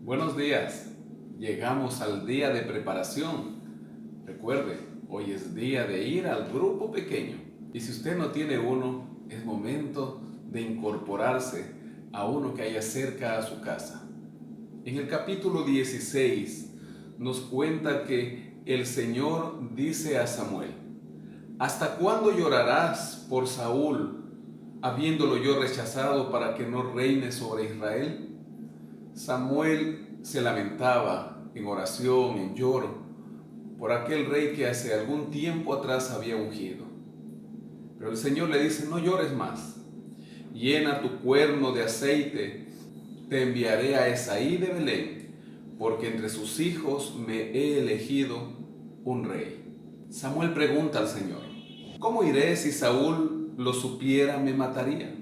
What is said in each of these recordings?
Buenos días, llegamos al día de preparación. Recuerde, hoy es día de ir al grupo pequeño. Y si usted no tiene uno, es momento de incorporarse a uno que haya cerca a su casa. En el capítulo 16 nos cuenta que el Señor dice a Samuel: ¿hasta cuándo llorarás por Saúl, habiéndolo yo rechazado para que no reine sobre Israel? Samuel se lamentaba en oración, en lloro, por aquel rey que hace algún tiempo atrás había ungido. Pero el Señor le dice: no llores más, llena tu cuerno de aceite, te enviaré a Esaí de Belén, porque entre sus hijos me he elegido un rey. Samuel pregunta al Señor: ¿cómo iré? Si Saúl lo supiera, me mataría.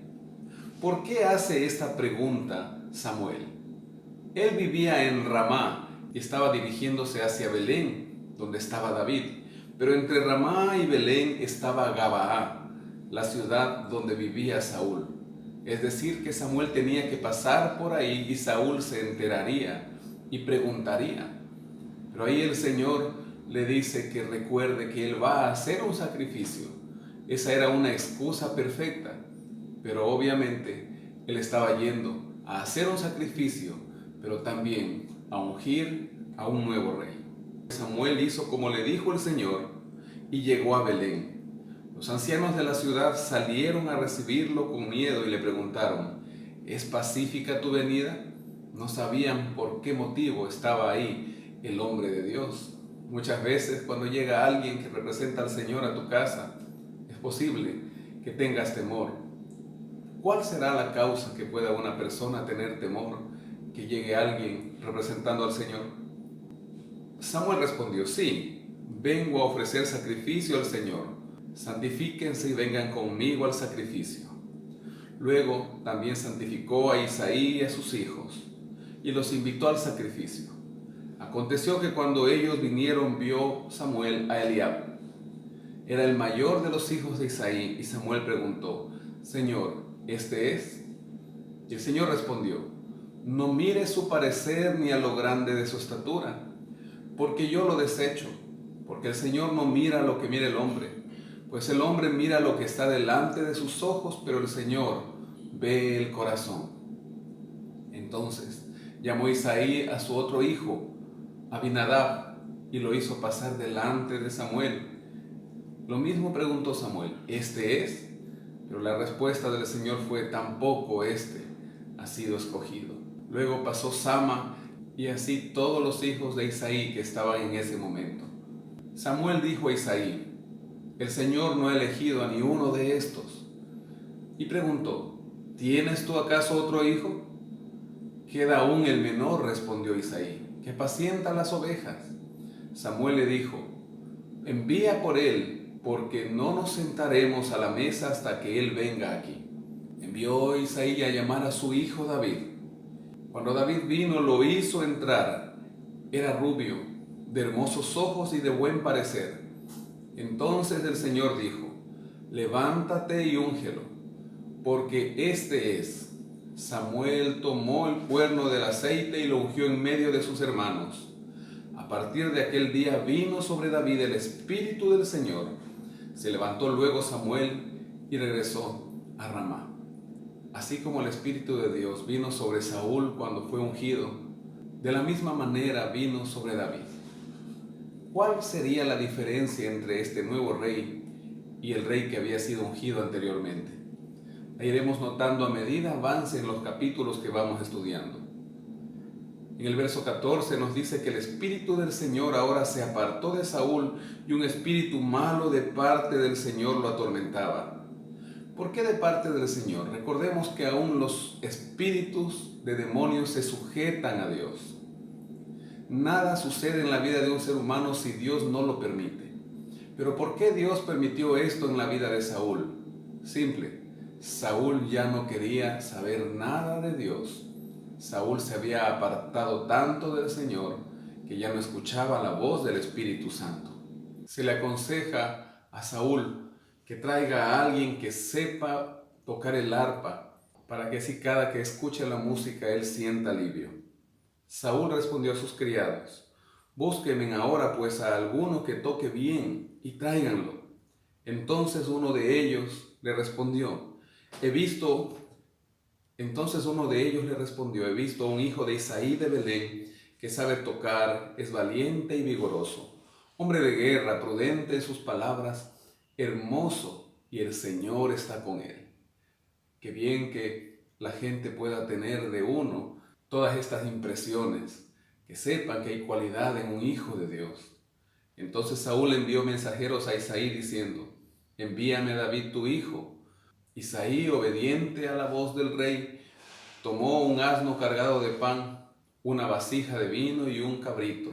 ¿Por qué hace esta pregunta Samuel? Él vivía en Ramá y estaba dirigiéndose hacia Belén, donde estaba David. Pero entre Ramá y Belén estaba Gabaá, la ciudad donde vivía Saúl. Es decir, que Samuel tenía que pasar por ahí y Saúl se enteraría y preguntaría. Pero ahí el Señor le dice que recuerde que él va a hacer un sacrificio. Esa era una excusa perfecta, pero obviamente él estaba yendo a hacer un sacrificio, pero también a ungir a un nuevo rey. Samuel hizo como le dijo el Señor y llegó a Belén. Los ancianos de la ciudad salieron a recibirlo con miedo y le preguntaron: ¿es pacífica tu venida? No sabían por qué motivo estaba ahí el hombre de Dios. Muchas veces cuando llega alguien que representa al Señor a tu casa, es posible que tengas temor. ¿Cuál será la causa que pueda una persona tener temor que llegue alguien representando al Señor? Samuel respondió: sí, vengo a ofrecer sacrificio al Señor. Santifíquense y vengan conmigo al sacrificio. Luego también santificó a Isaí y a sus hijos y los invitó al sacrificio. Aconteció que cuando ellos vinieron, vio Samuel a Eliab. Era el mayor de los hijos de Isaí, y Samuel preguntó: Señor, ¿este es? Y el Señor respondió: no mire su parecer ni a lo grande de su estatura, porque yo lo desecho, porque el Señor no mira lo que mira el hombre, pues el hombre mira lo que está delante de sus ojos, pero el Señor ve el corazón. Entonces llamó Isaí a su otro hijo, Abinadab, y lo hizo pasar delante de Samuel. Lo mismo preguntó Samuel: ¿este es? Pero la respuesta del Señor fue: tampoco este ha sido escogido. Luego pasó Sama, y así todos los hijos de Isaí que estaban en ese momento. Samuel dijo a Isaí: el Señor no ha elegido a ni uno de estos. Y preguntó: ¿tienes tú acaso otro hijo? Queda aún el menor, respondió Isaí, que apacienta las ovejas. Samuel le dijo: envía por él, porque no nos sentaremos a la mesa hasta que él venga aquí. Envió Isaí a llamar a su hijo David. Cuando David vino, lo hizo entrar. Era rubio, de hermosos ojos y de buen parecer. Entonces el Señor dijo: levántate y úngelo, porque este es. Samuel tomó el cuerno del aceite y lo ungió en medio de sus hermanos. A partir de aquel día vino sobre David el Espíritu del Señor. Se levantó luego Samuel y regresó a Ramá. Así como el Espíritu de Dios vino sobre Saúl cuando fue ungido, de la misma manera vino sobre David. ¿Cuál sería la diferencia entre este nuevo rey y el rey que había sido ungido anteriormente? La iremos notando a medida avancen los capítulos que vamos estudiando. En el verso 14 nos dice que el Espíritu del Señor ahora se apartó de Saúl y un espíritu malo de parte del Señor lo atormentaba. ¿Por qué de parte del Señor? Recordemos que aún los espíritus de demonios se sujetan a Dios. Nada sucede en la vida de un ser humano si Dios no lo permite. Pero ¿por qué Dios permitió esto en la vida de Saúl? Simple: Saúl ya no quería saber nada de Dios. Saúl se había apartado tanto del Señor que ya no escuchaba la voz del Espíritu Santo. Se le aconseja a Saúl que traiga a alguien que sepa tocar el arpa, para que así cada que escuche la música él sienta alivio. Saúl respondió a sus criados: búsquenme ahora pues a alguno que toque bien y tráiganlo. Entonces uno de ellos le respondió: he visto he visto a un hijo de Isaí de Belén que sabe tocar, es valiente y vigoroso, hombre de guerra, prudente en sus palabras, hermoso, y el Señor está con él. Qué bien que la gente pueda tener de uno todas estas impresiones, que sepan que hay cualidad en un hijo de Dios. Entonces Saúl envió mensajeros a Isaí diciendo: envíame a David tu hijo. Isaí, obediente a la voz del rey, tomó un asno cargado de pan, una vasija de vino y un cabrito,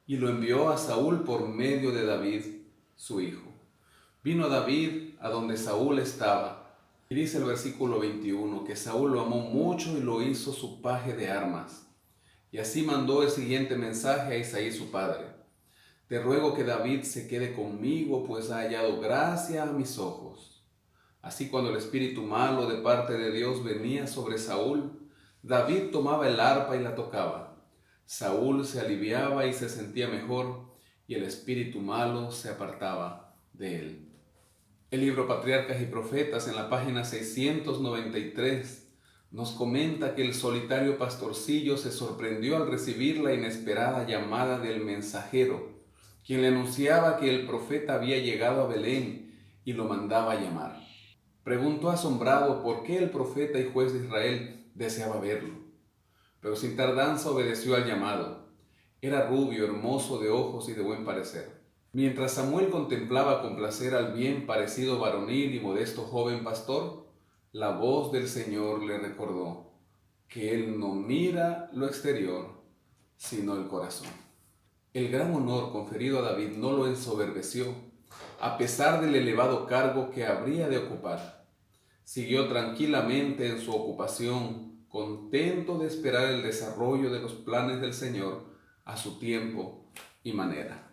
y lo envió a Saúl por medio de David, su hijo. Vino David a donde Saúl estaba, y dice el versículo 21, que Saúl lo amó mucho y lo hizo su paje de armas. Y así mandó el siguiente mensaje a Isaí su padre: te ruego que David se quede conmigo, pues ha hallado gracia a mis ojos. Así cuando el espíritu malo de parte de Dios venía sobre Saúl, David tomaba el arpa y la tocaba. Saúl se aliviaba y se sentía mejor, y el espíritu malo se apartaba de él. El libro Patriarcas y Profetas, en la página 693, nos comenta que el solitario pastorcillo se sorprendió al recibir la inesperada llamada del mensajero, quien le anunciaba que el profeta había llegado a Belén y lo mandaba a llamar. Preguntó asombrado por qué el profeta y juez de Israel deseaba verlo, pero sin tardanza obedeció al llamado. Era rubio, hermoso de ojos y de buen parecer. Mientras Samuel contemplaba con placer al bien parecido varonil y modesto joven pastor, la voz del Señor le recordó que Él no mira lo exterior, sino el corazón. El gran honor conferido a David no lo ensoberbeció, a pesar del elevado cargo que habría de ocupar. Siguió tranquilamente en su ocupación, contento de esperar el desarrollo de los planes del Señor a su tiempo y manera.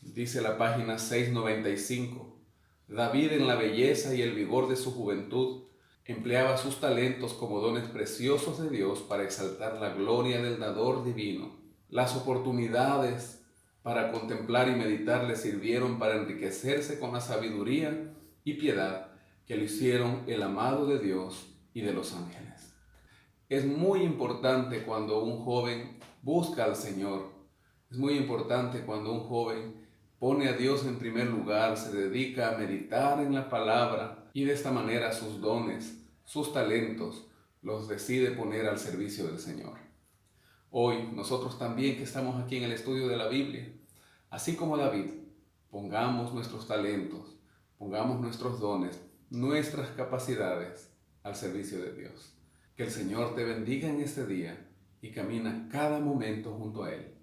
Dice la página 695, David, en la belleza y el vigor de su juventud, empleaba sus talentos como dones preciosos de Dios para exaltar la gloria del dador divino. Las oportunidades para contemplar y meditar le sirvieron para enriquecerse con la sabiduría y piedad que lo hicieron el amado de Dios y de los ángeles. Es muy importante cuando un joven busca al Señor. Es muy importante cuando un joven pone a Dios en primer lugar, se dedica a meditar en la palabra y de esta manera sus dones, sus talentos, los decide poner al servicio del Señor. Hoy nosotros también que estamos aquí en el estudio de la Biblia, así como David, pongamos nuestros talentos, pongamos nuestros dones, nuestras capacidades al servicio de Dios. Que el Señor te bendiga en este día y camina cada momento junto a Él.